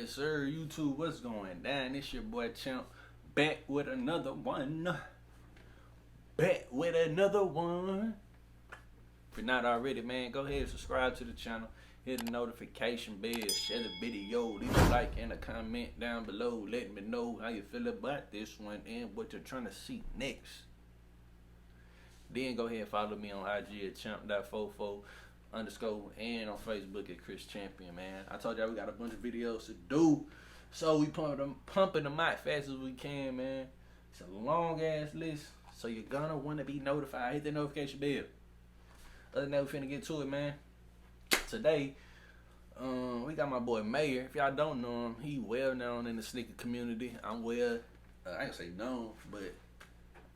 Yes, sir. YouTube, what's going down? It's your boy Champ, back with another one. Back with another one. If you're not already, man, go ahead and subscribe to the channel. Hit the notification bell. Share the video. Leave a like and a comment down below. Let me know how you feel about this one and what you're trying to see next. Then go ahead and follow me on IG at champ.44_ and on Facebook at Chris Champion, man. I told y'all we got a bunch of videos to do, so we pumping them out fast as we can, man. It's a long ass list, so you're gonna want to be notified. Hit the notification bell. Other than that, we finna get to it, man. Today, we got my boy Mayor. If y'all don't know him, he well known in the sneaker community. I'm well, I ain't say known, but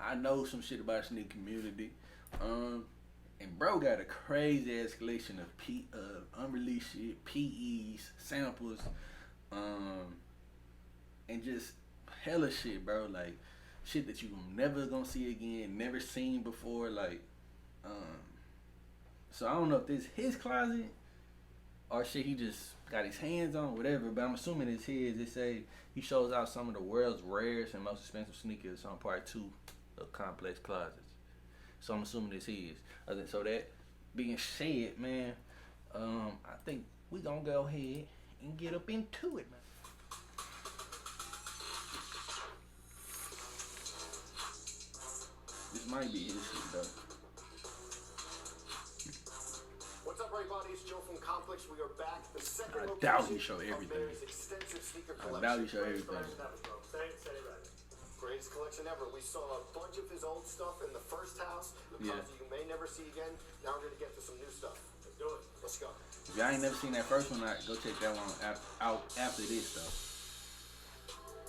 I know some shit about the sneaker community. And bro got a crazy ass collection of unreleased shit, PEs, samples, and just hella shit, bro. Like shit that you never gonna see again, never seen before. Like, so I don't know if this his closet or shit he just got his hands on, whatever. But I'm assuming it's his. They say he shows out some of the world's rarest and most expensive sneakers on part 2 of Complex Closets. So I'm assuming it's his. So that being said, man, I think we gonna go ahead and get up into it, man. This might be his shit, though. What's up, everybody? It's Joe from Complex. We are back. The second I doubt he show everything. I doubt he show everything. Greatest collection ever. We saw a bunch of his old stuff in the first house. The cars that you may never see again. Now we're gonna get to some new stuff. Let's do it. Let's go. If y'all ain't never seen that first one, go check that one out after this stuff.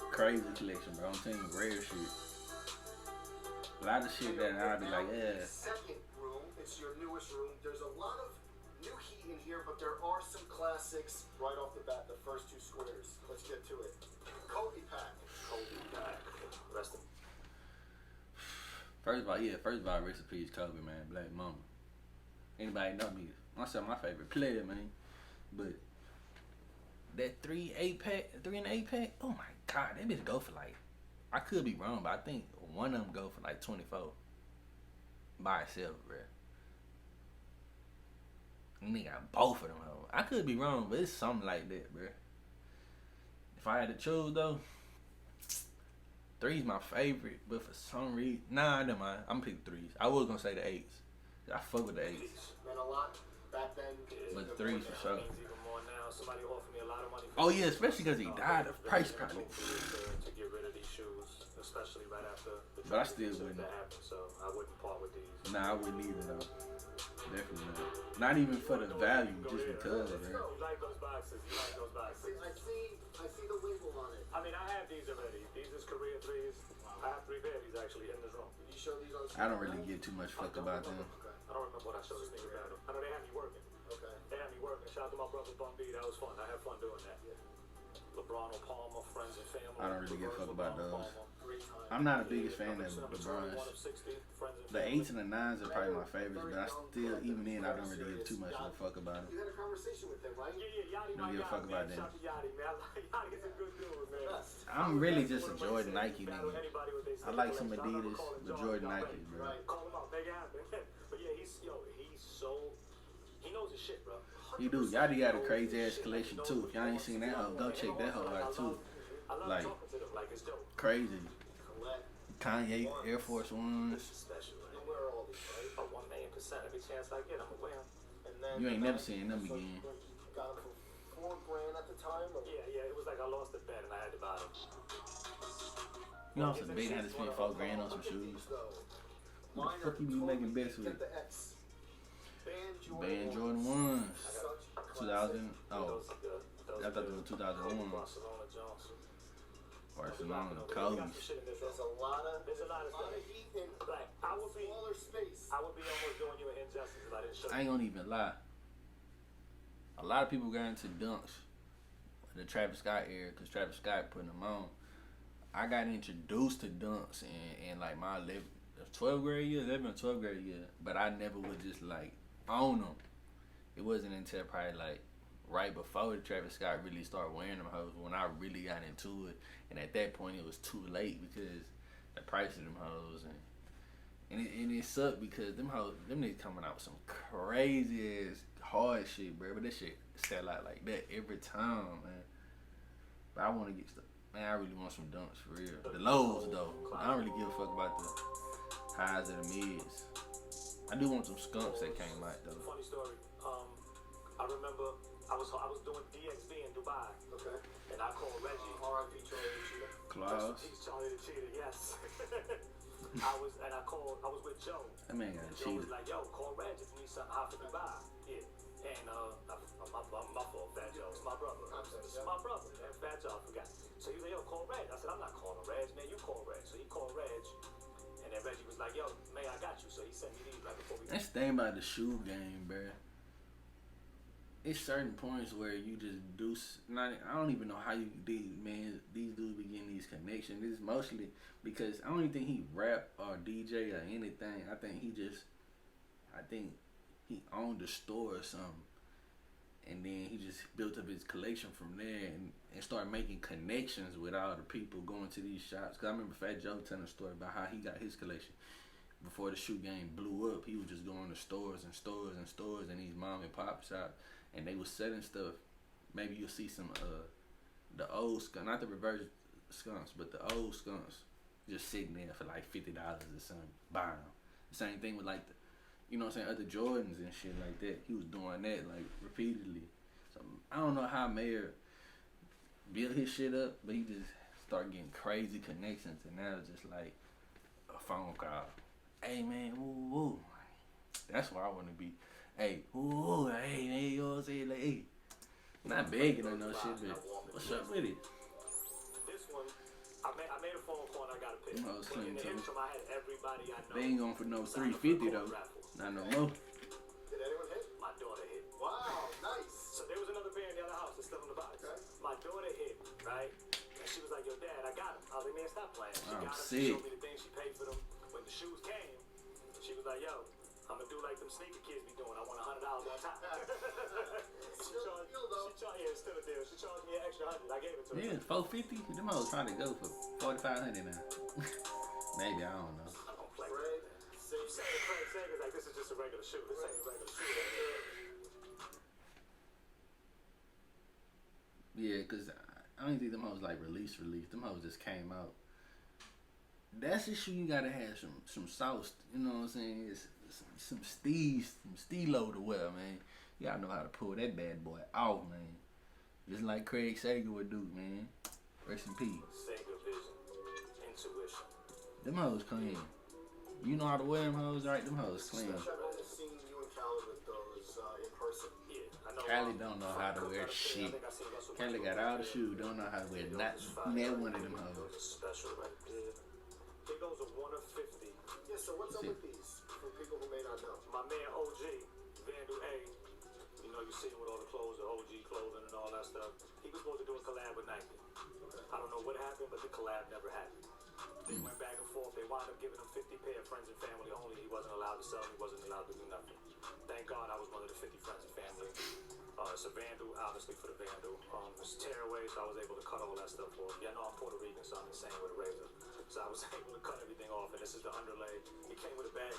Crazy collection, bro. I'm telling you, rare shit. A lot of shit that I'll be like, yeah. Second room, it's your newest room. There's a lot of new heat in here, but there are some classics right off the bat. The first 2 squares. Let's get to it. Kobe pack. Kobe pack. Rest in. First of all, recipes Kobe, man. Black Mama. Anybody know me? Myself, my favorite player, man. But that 3 and 8 pack, oh my God, that bitch go for like, I could be wrong, but I think one of them go for like 24 by itself, bro. Nigga got both of them. I could be wrong, but it's something like that, bro. If I had to choose though, 3's my favorite, but for some reason, nah, never mind. I'm picking 3s. I was gonna say the 8s. I fuck with the 8s. Meant a lot back then. But 3's for sure. Even more now. Somebody offered me a lot of money. Oh yeah, especially because he died of price probably. To get rid of these shoes, especially right after the But I still wouldn't. that happened, so I wouldn't part with these. Nah, I wouldn't either though. Definitely not. Not even for the value, just because, man. You like those boxes? You like those boxes? I see the label on it. I mean, I have these already. These is Korea 3s. I have 3 pairs of these actually in this room. Did you show these on? I don't really give too much fuck about them. I don't remember what I showed this nigga about them. I know they had me working. Okay. They had me working. Shout out to my brother Bun B. That was fun. I had fun doing that. Yeah. LeBron Palmer, friends and family. I don't really give a fuck about those. I'm not the biggest fan of LeBron's. The 8s and the 9s are probably my favorites, but I still, even then, I don't really give too much of a fuck about them. You had a conversation with them, right? Yeah, Don't give a fuck about them. Yachty's a good dude, man. I'm really just a Jordan Nike nigga. I like some Adidas, but Jordan Nike, bro. Call him out, make it happen. But yeah, he's so, he knows his shit, bro. You do. Yachty got a crazy ass collection too. If y'all ain't seen that hoe, go check that hoe out too. Like, crazy. Kanye Air Force Ones. A 1 million percent every chance I get, I'm gonna wear them. You ain't never seen them again. Got them for $4,000 at the time. Yeah, it was like I lost a bet and I had to buy them. You know some big had to spend $4,000 on some shoes. What the fuck you be making bets with? Band Jordan 1s. 2000. Oh, I thought they were 2001. Barcelona, Kobe. There's a lot of heat in like smaller space. I would be almost doing you an injustice if I didn't show you. I ain't gonna even lie. A lot of people got into dunks in the Travis Scott era because Travis Scott putting them on. I got introduced to dunks in like my 12th grade year, 11th or 12th grade year, but I never would just like own them. It wasn't until probably like right before Travis Scott really started wearing them hoes when I really got into it. And at that point, it was too late because the price of them hoes and it sucked because them niggas coming out with some crazy ass hard shit, bro. But that shit sell out like that every time, man. But I want to get stuff. Man, I really want some dunks for real. The lows though. I don't really give a fuck about the highs and the mids. I do want some skunks that came out though. Funny story. I remember I was doing DXB in Dubai. Okay. And I called Reggie. R.I.P. Charlie the Cheetah. Claws. He's Charlie the Cheetah, yes. I was with Joe. That man got a Joe was cheetah. like, yo, call Reg if you need something hot for Dubai. Yeah. And my fault, Fat Joe. It's my brother. It's my brother, man. Fat Joe, I forgot. So he was like, yo, call Reg. I said, I'm not calling Reg, man. You call Reg. So he called Reg. And then Reggie was like, yo, man, I got you. So he sent me these right before we. That's the thing about the shoe game, bruh. It's certain points where you just do. I don't even know how these dudes be getting these connections. It's mostly because I don't even think he rap or DJ or anything. I think he owned a store or something, and then he just built up his collection from there and started making connections with all the people going to these shops. Cause I remember Fat Joe telling a story about how he got his collection. Before the shoe game blew up, he was just going to stores and stores and stores and these mom and pop shops, and they was selling stuff. Maybe you'll see some the old skunk, not the reverse skunks, but the old skunks just sitting there for like $50 or something. Buy them. Same thing with like the, you know what I'm saying, other Jordans and shit like that. He was doing that like repeatedly. So I don't know how Mayor built his shit up, but he just started getting crazy connections, and now it's just like a phone call. Hey man, woo woo. That's where I want to be. Hey, woo, hey man, you know what I'm saying? Like, hey, not begging or no shit, but what's up with it? This one, I made a phone call and I got a pick. Them hoes clean In the too. interim, I had everybody I know. They ain't going for no 350 though. Not no more. Did anyone hit? My daughter hit. Wow, nice. So there was another bear in the other house that's still in the box. Okay. My daughter hit, right? And she was like, yo, Dad, I got him. I was like, man, stop playing. She I'm got him. She sick. showed me the thing. She paid for them. When the shoes came, she was like, yo, I'm going to do like them sneaker kids be doing. I want $100 on top. She charged, yeah, it's still a deal. She charged me an extra 100. I gave it to her. Yeah, 450. Them hoes trying to go for 4,500 now. Maybe, I don't know. I don't play Fred, with that. You saying Craig Sager's like, this is just a regular shoe. This ain't a regular shoe. Yeah, cause I don't think them hoes like release. Them hoes just came out. That's the shoe you gotta have some sauce. You know what I'm saying? It's some steelo to wear, man. You gotta know how to pull that bad boy off, man. Just like Craig Sager would do, man. Rest in peace. Sager vision, intuition. Them hoes clean. You know how to wear them hoes, right? Them hoes clean. I've only seen you and Callie with those in person. Yeah, I know. Callie don't know how to wear shit. Callie got all the shoes, don't know how to wear not one of them hoes. Special right there. Here goes a 1 of 50. Yeah, so what's up with these? For people who may not know. My man OG, Vandal A, you know, you see him with all the clothes, the OG clothing and all that stuff. He was supposed to do a collab with Nike. I don't know what happened, but the collab never happened. They went back and forth. They wound up giving him 50 pair of friends and family only. He wasn't allowed to sell them. He wasn't allowed to do nothing. Thank God I was one of the 50 friends and family. It's a Vandal, obviously, for the Vandal. It's tearaway, so I was able to cut all that stuff off. Yeah, I know I'm Puerto Rican, so I'm the same with a razor. So I was able to cut everything off, and this is the underlay. It came with a bag.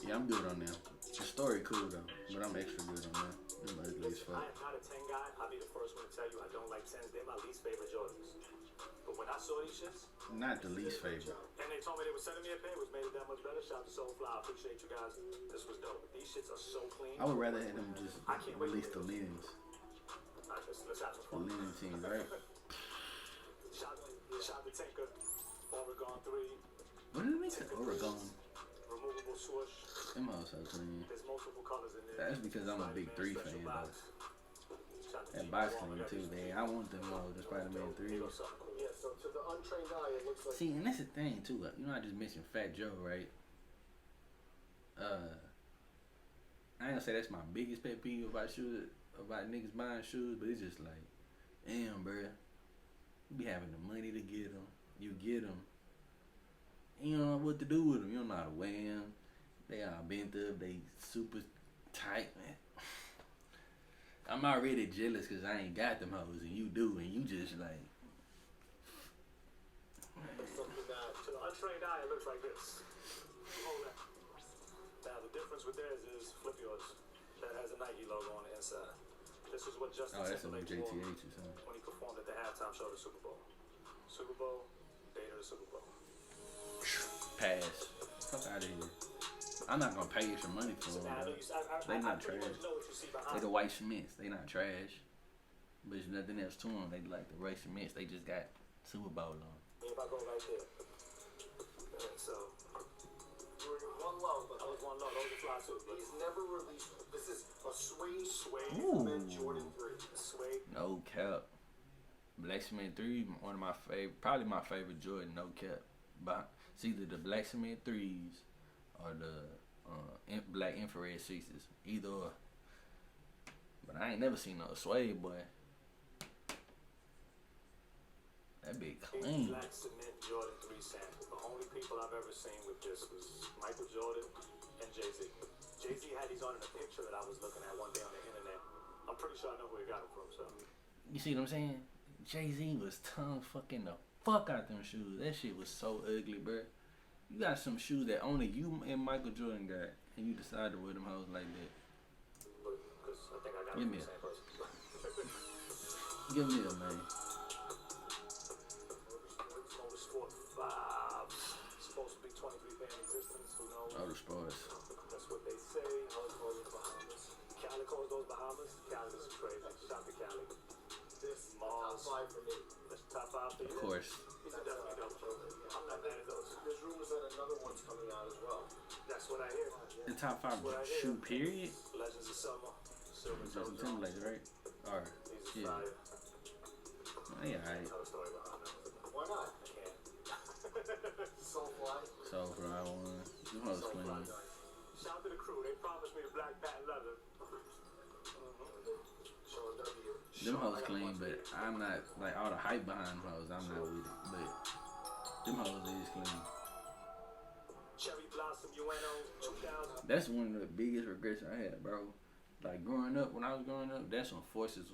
Yeah, I'm good on them. The story cool though, but I'm extra good on that. Them ugly as Listen, fuck. I am not a 10 guy. I'll be the first one to tell you I don't like 10s. They're my least favorite Jordans. But when I saw these shits, Not the least favorite. and they told me they were sending me a pair, which made it that much better. Shout out to Soulfly. I appreciate you guys. This was dope. These shits are so clean. I would rather have them just release the linens. Alright, let's have some The fun. linen team, right? Shout to Tinker. Oregon 3. What did it make it? Oregon. Removable swoosh. Them hoes so clean. There's multiple colors in there. That's because I'm a big 3 fan Special though. box. Shout to That G box Warren, clean too, man. I want them hoes. The Spider-Man 3s. Here's something cool. Yeah, so to the untrained eye, it looks like. See, and that's the thing too. You know, I just mentioned Fat Joe, right? I ain't gonna say that's my biggest pet peeve about shoes, about niggas buying shoes, but it's just like, damn, bruh. You be having the money to get them. You get them. You don't know what to do with them. You don't know how to wear them. They all bent up. They super tight, man. I'm already jealous because I ain't got them hoes and you do, and you just like. Something that To the untrained eye, it looks like this. Hold that. Now, the difference with theirs is flip yours. That has a Nike logo on the inside. This is what Justin Oh, that's a Timberlake JTH wore or something. when he performed at the halftime show of the Super Bowl. Super Bowl, date of the Super Bowl. Pass. Fuck out of here. I'm not gonna pay extra money for them, Now, I know bro. you, They not pretty trash. much know what you see They behind the it. white cements. They not trash. But there's nothing else to them. They like the white cements. They just got Super Bowl on. If I go right there. So, you're one low, but that was one low. Those are fly too. But he's never released. This is a suede Ooh. men Jordan 3. suede. No cap. Black Cement 3, one of my favorite, probably my favorite Jordan, no cap. But it's either the Black Cement 3s or the Black Infrared 6s. Either or. But I ain't never seen no suede, boy. That big clean. Black Cement Jordan 3 sample. The only people I've ever seen with this was Michael Jordan and Jay-Z. Jay-Z had these on in a picture that I was looking at one day on the internet. I'm pretty sure I know where he got them from, so. You see what I'm saying? Jay-Z was tongue fucking the fuck out them shoes. That shit was so ugly, bro. You got some shoes that only you and Michael Jordan got, and you decide to wear them hoes like that. Because I think I got Give them me from the same person. Give me a man. Motorsport 5. Supposed to be 23 band existence. Who knows? Motorsports. That's what they say. Cali calls those Bahamas. Cali is crazy. Shout to Cali. This Mars. top 5 for me. That's top 5 for you. Of course. These are definitely dope. I'm not mad at those. There's rumors that another one's coming out as well. That's what I hear. The top 5 shoe period. Legends of Summer. Silver Justin Toe Timberlake, right? Or These yeah. are fire. Yeah, alright. Tell a story behind them. Why not? I can't. Soulfly. So for I one, them hoes clean. Shout out to the crew. They promised me the black patent leather. Sean W. Them hoes clean, but I'm not like all the hype behind them hoes. I'm not with it, but them hoes is clean. Cherry Blossom UNO 2000. That's one of the biggest regrets I had, bro. Like growing up, when I was growing up, that's when Forces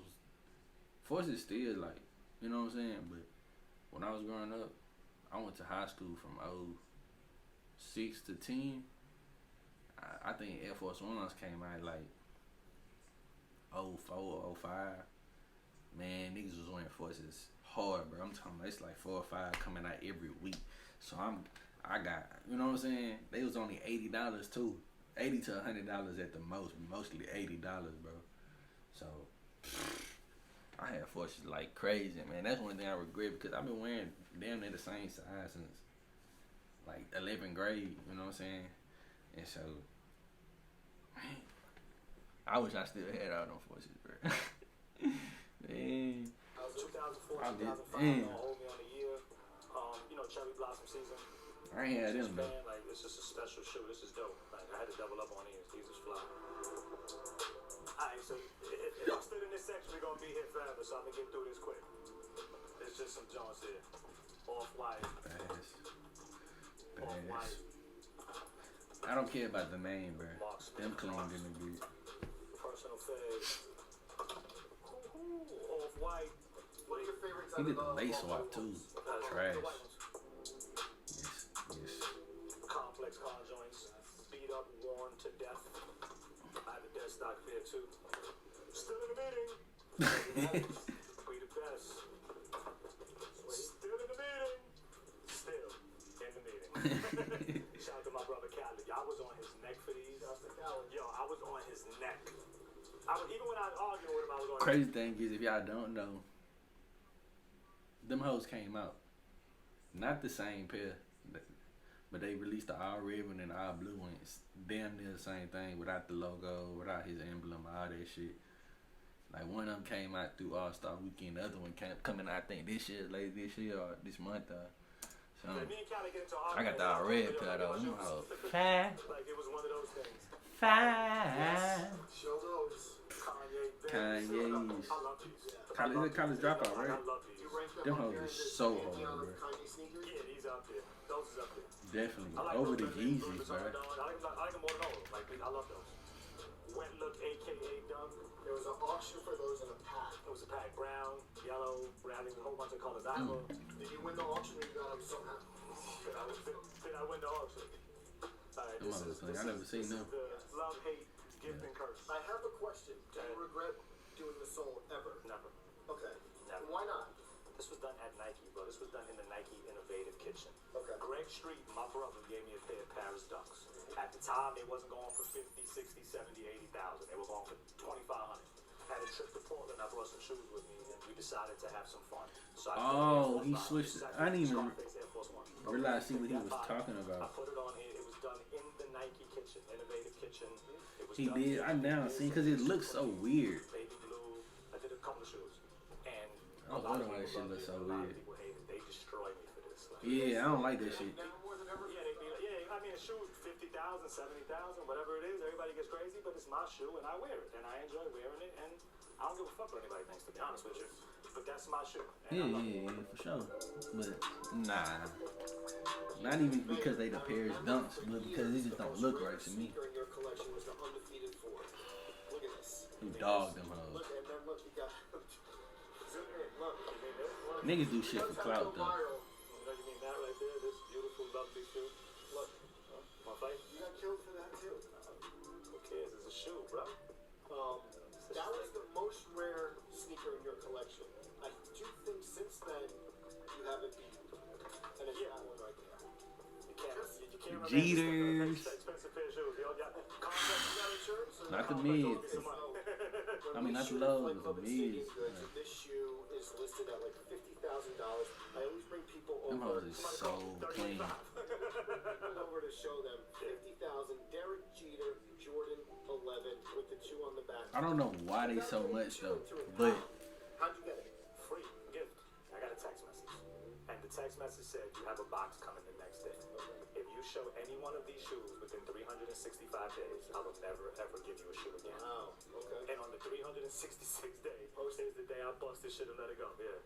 still like, you know what I'm saying? But when I was growing up, I went to high school from 06 to 10. I think Air Force Ones came out like 04, 05. Man, niggas was wearing Forces hard, bro. I'm talking about it's like 4 or 5 coming out every week. So I got, you know what I'm saying? They was only $80 too. $80 to $100 at the most, mostly $80, bro. So I had Forces like crazy, man. That's one thing I regret because I've been wearing damn near the same size since like 11th grade, you know what I'm saying? And so, man, I wish I still had all them Forces, bro. Man. 2004, I did. 2005, Damn. don't hold me on the year. You know, Cherry Blossom season. I ain't had them, though. Like, it's just a special shoe. This is dope. Like, I had to double up on these. These is fly. Alright, so if I'm still in this section, we're gonna be here forever, so I'm gonna get through this quick. There's just some Jones here. Off-white. Pass. Off-white. I don't care about the name, bro. Mark Smith. Them clean in the good. Personal feds. Off-white. What are your favorites He out did of the lace swap too. Trash. The white ones. Yes. Complex car joints, beat up, worn to death. I have a dead stock there too. Still in the meeting. We the best. Still in the meeting. Still in the meeting. Shout out to my brother Cali. I was on his neck for these. Yo, I was on his neck. Even when I was arguing with him, I was on Crazy thing is, if y'all don't know, them hoes came out. Not the same pair, but they released the all red one and the all blue one. It's damn near the same thing without the logo, without his emblem, all that shit. Like one of them came out through All Star Weekend, the other one coming out I think this year, late this year or this month. So Me and Cali get into I got the all red pair though. Them hoes. Like it was one of those things. Fine. Show those. Kanye's. I love these. College dropout, right? I love these. You rank Them up hoes here is in the so pantheon hard, of bro. Kanye sneakers? Yeah, these up there. Those is up there. Definitely. I like Over the those Yeezys, Louis bro. Vuitton. I like them more than all of them. Like, I love those. Wet Look, a.k.a. Dunk. There was an auction for I have a. Did you win the auction? You got them somehow. Did I win the auction? Alright, I never seen them. The love, hate, gift, and curse. I have a question. Do you regret doing the sole ever? Never. Okay. Never. Why not? This was done at Nike, bro. This was done in the Nike Innovative Kitchen. Okay. Greg Street, my brother, gave me a pair of Paris Dunks. At the time, they wasn't going for 50, 60, 70, 80,000. They were going for 2,500. Had a trip to Portland. I brought some shoes with me, and we decided to have some fun. So he switched. I didn't even realize what he was talking I about. put it on here. It was done in the Nike Kitchen, Innovative Kitchen. It was He done did. I now see because it looks so weird. baby blue. I did a couple of shoes, and I don't know why that shit looks so a lot of weird. people hate it. They destroy me for this. Like, Yeah, I don't like that shit. Never more than ever. yeah, they be like, yeah. I mean, a shoe is 50,000, 70,000, whatever it is. Everybody gets crazy, but it's my shoe, and I wear it, and I enjoy wearing it, and I don't give a fuck what anybody thinks. To be honest with you, but that's my shoe. And Yeah, for sure. But nah, not even because they the Paris Dunks, but because it just don't look right to me. Sneaker in your collection was the undefeated four. Look at this. You dogged them hoes. Look, and then look, you got. Zoom in. Look. Niggas do shit for Let's have clout it go though. viral. you mean that right there? This beautiful, lovely shoe. Look, My fight? you got killed for that too. Who cares? It's a shoe, bro. That was the most rare sneaker in your collection. I do think since then you haven't beat. And it's that one right there. You can't remember Jeters. expensive pair of shoes. Yo, yeah. You got insurance? Or Not the no? mids. Some money. I mean, not the When we shoot lows, Flight the Club and mids. Stadium Goods, this shoe is listed at like $50,000. I always bring people Them over. hoes is so clean. Over to show them 50,000. Derek Jeter, Jordan 11 with the 2 on the back. I don't know why they so much though, but How'd you get it? Free gift. I got a text message. And the text message said you have a box coming the next day. If you show any one of these shoes within 365 days, I will never ever give you a shoe again. Wow. Okay. And on the 366th day, is the day I bust this shit and let it go. Yeah.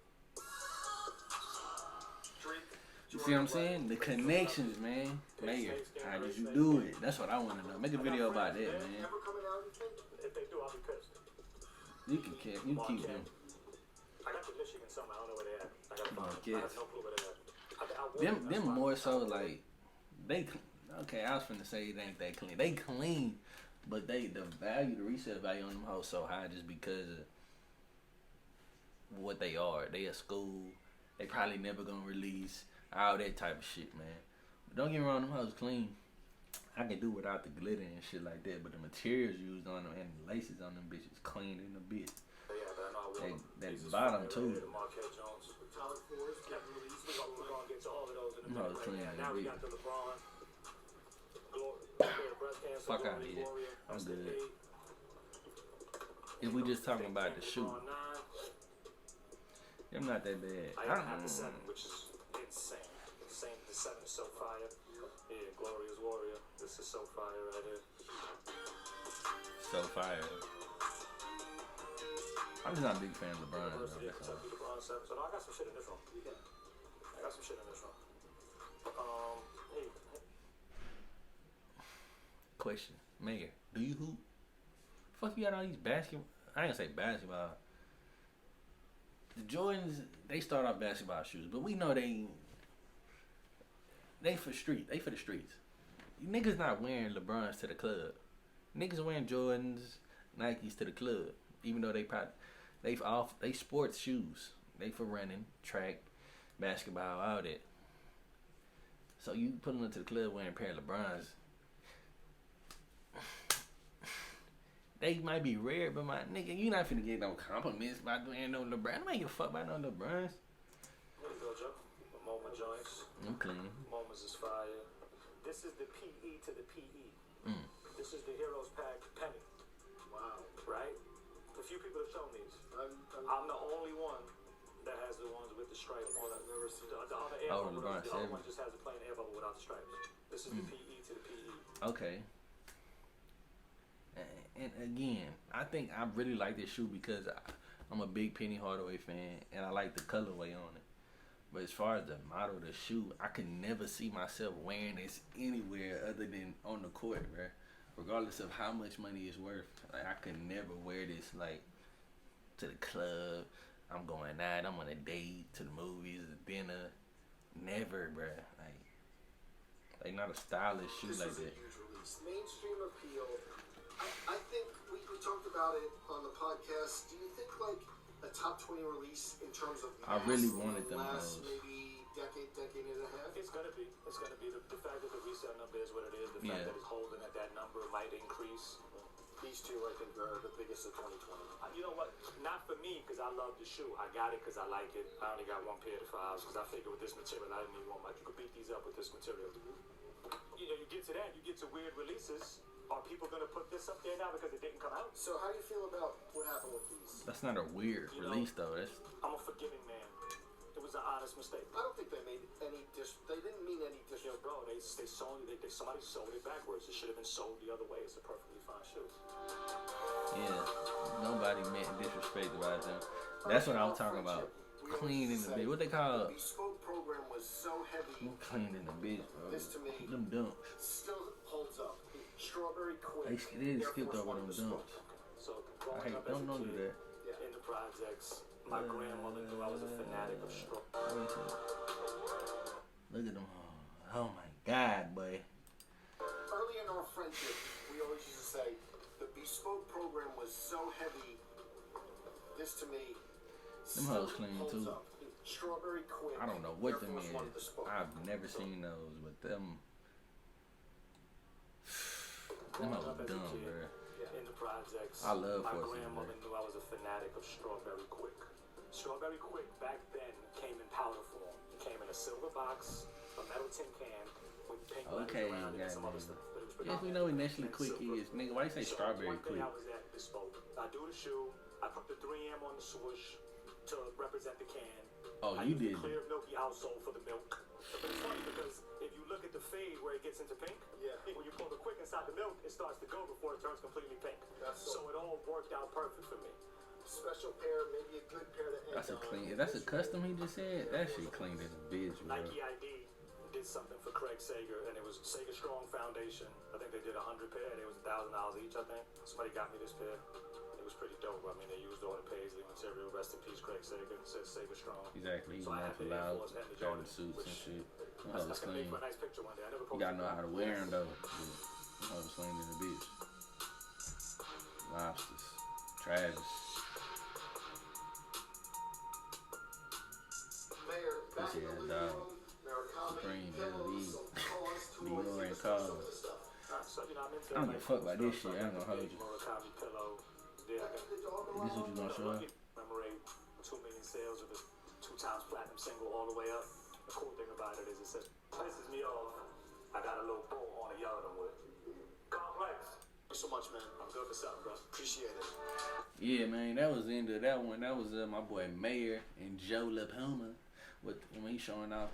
Drake. you see what I'm saying? The connections, man. Mayor, how did you do it? That's what I want to know. Make a video about that, man. Ever coming out, you think? If they do, I'll be pissed. You can keep them. I got the Michigan somewhere. I don't know where they at. I got Oh, I have kids. no clue where they at. Them more so like they. Okay, I was finna say it ain't that clean. They clean, but the resale value on them hoes so high just because of what they are. They a school. They probably never gonna release all that type of shit, man. But don't get me wrong, them hoes clean. I can do without the glitter and shit like that, but the materials used on them and the laces on them bitches clean in a bit. Yeah, but I know I will. That bottom too. The Marquette Jones. Tyler Forrest getting released. We're gonna get to all of those in a No, minute. clean, Right now we yeah. got the LeBron. Breast cancer. Fuck outta here. I'm good. If we just talking about the shoe, them not that bad. I have the 7, which is insane. The 7 is so fire. Yeah, Glorious Warrior. This is so fire right here. So fire. I'm just not a big fan of LeBron. University of That's all. Kentucky, LeBron 7. So no, I got some shit in this room. I got some shit in this room. Hey. Question, Mayor, do you hoop? Fuck, you got all these basketball. I ain't gonna say basketball. The Jordans, they start off basketball shoes, but we know they for street. They for the streets. You niggas not wearing LeBrons to the club. Niggas wearing Jordans, Nikes to the club. Even though they sports shoes. They for running, track, basketball, all that. So you put them into the club wearing a pair of LeBrons. They might be rare, but my nigga, you not finna get no compliments by doing no LeBron. I don't give a fuck about no LeBrons. There you go, Joe. MoMA joints. I'm clean. MoMA's is fire. This is the PE to the PE. Mm. This is the Heroes Pack penny. Wow. Right? A few people have shown these. I'm I'm the only one that has the ones with the stripe on it. I've never seen The other air Oh, bubble, LeBron the other 7. one just has a plain air bubble without the stripes. This is the PE to the PE. Okay. And again, I think I really like this shoe because I'm a big Penny Hardaway fan and I like the colorway on it. But as far as the model of the shoe, I could never see myself wearing this anywhere other than on the court, bro. Regardless of how much money it's worth, like I could never wear this like to the club. I'm going out, I'm on a date, to the movies, dinner. Never, bruh. Like not a stylish shoe This like was a that. huge release. Mainstream appeal. I think we talked about it on the podcast. Do you think like a top 20 release in terms of I really mass wanted in the them last hoes. maybe decade and a half? It's gonna be. It's gonna be the fact that the resale number is what it is. The fact Yeah. that it's holding at that number might increase. These two, I think, are the biggest of 2020. You know what? Not for me, because I love the shoe. I got it because I like it. I only got one pair of fives because I figured with this material, I didn't need one much. You could beat these up with this material. You know, you get to that, you get to weird releases. Are people going to put this up there now because it didn't come out? So how do you feel about what happened with these? That's not a weird release though. That's I'm a forgiving man. It was an honest mistake. I don't think they made any they didn't mean any Yo, bro, they sold it. Somebody sold it backwards. It should have been sold the other way. It's a perfectly fine shoe. yeah. Nobody meant disrespect about them. That's what I was talking about. Clean in the bitch. What they call The bespoke program was so heavy. clean in the bitch, bro. This to me Them dunks. still holds up. Strawberry quick. They skipped over them dunks. So, I growing hate up as a don't do kid, that. in the projects, my grandmother knew I was a fanatic of straw. Look at them. Oh my God, boy. Early in our friendship, we always used to say the bespoke program was so heavy. This to me Them hoes clean holds too. up. Strawberry quick. I don't know what Air them Force is. One bespoke. I've never seen those, but them hoes Up as a dumb, kid, bro. in the projects, I love my Forces, grandmother knew I was a fanatic of Strawberry Quick. Strawberry Quick back then came in powder form. It came in a silver box, a metal tin can with pink Okay, letters around it and some other goddamn. stuff. But it was Yes, we know what Nestle predominantly Quick silver. is. Nigga, why you say So Strawberry one day Quick? I was at Bespoke. I do the shoe. I put the 3M on the swoosh to represent the can. Oh, I you used the did. clear milky outsole for the milk. But it's funny because if you look at the fade where it gets into pink, Yeah. when you pull the quick inside the milk, it starts to go before it turns completely pink. That's So it all worked out perfect for me. Special pair, maybe a good pair to end That's a on. clean. That's a custom he just said. That shit clean as a bitch, bro. Nike ID did something for Craig Sager, and it was Sager Strong Foundation. I think they did 100 pair, and it was $1,000 each, I think. Somebody got me this pair. It was pretty dope. I mean, they used all the Paisley material. Rest in peace, Craig Sager. It says Sager Strong. Exactly. He's So I not had the Air loud. Force and the Jordan Jordan, suits and which shit. Them I hoes was gonna make clean. for a nice picture one day. I never You gotta know how to posted wear them though. Them hoes clean in the bitch. Lobsters. Travis. Mayor, back Pussy in the ass living dog. room, Murakami, Supreme, pillows, LV. some cause to Dior and some Cause. of the stuff. So, you know, I'm into I don't like give a fuck about this stuff, shit. I ain't gonna hold you. Murakami pillow. Yeah, I got The dog This what you gonna show us? commemorate 2 million sales of a 2 times platinum single all the way up. The cool thing about it is it says, pisses me off. I got a little bow on it, yelling with it. Complex. Thanks so much, man. I'm good for something, bro. Appreciate it. Yeah, man, that was the end of that one. That was my boy Mayor and Joe LaPuma with when he showing off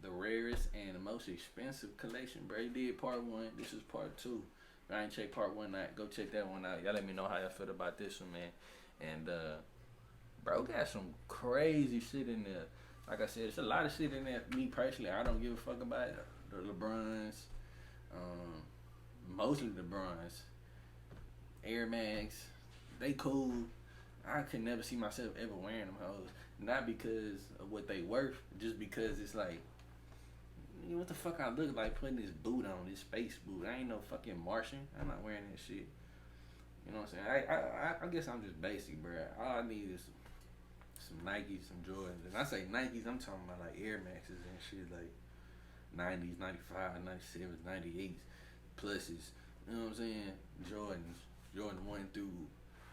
the rarest and the most expensive collection, bro. He did part 1. This is part 2. If I ain't check part 1 out, go check that one out. Y'all let me know how y'all feel about this one, man. And bro got some crazy shit in there. Like I said, it's a lot of shit in there. Me personally, I don't give a fuck about it. The LeBrons, mostly the LeBrons, Air Max, they cool. I could never see myself ever wearing them hoes. Not because of what they worth, just because it's like, you know, what the fuck I look like putting this boot on, this space boot. I ain't no fucking Martian. I'm not wearing that shit. You know what I'm saying? I guess I'm just basic, bro. All I need is some Nikes, some Jordans. And I say Nikes, I'm talking about like Air Maxes and shit, like 90s, 95, 97s, 98s, pluses. You know what I'm saying? Jordans. Jordan 1 through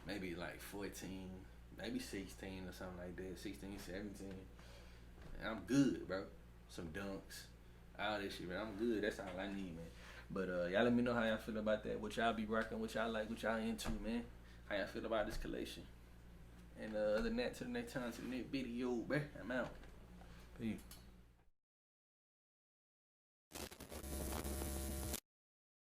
maybe like 14, maybe 16 or something like that. 16, 17. And I'm good, bro. Some dunks. All this shit, man. I'm good. That's all I need, man. But y'all let me know how y'all feel about that. What y'all be rocking, what y'all like, what y'all into, man. How y'all feel about this collection. And other than that, to the next time, to the next video, bruh. I'm out. Peace.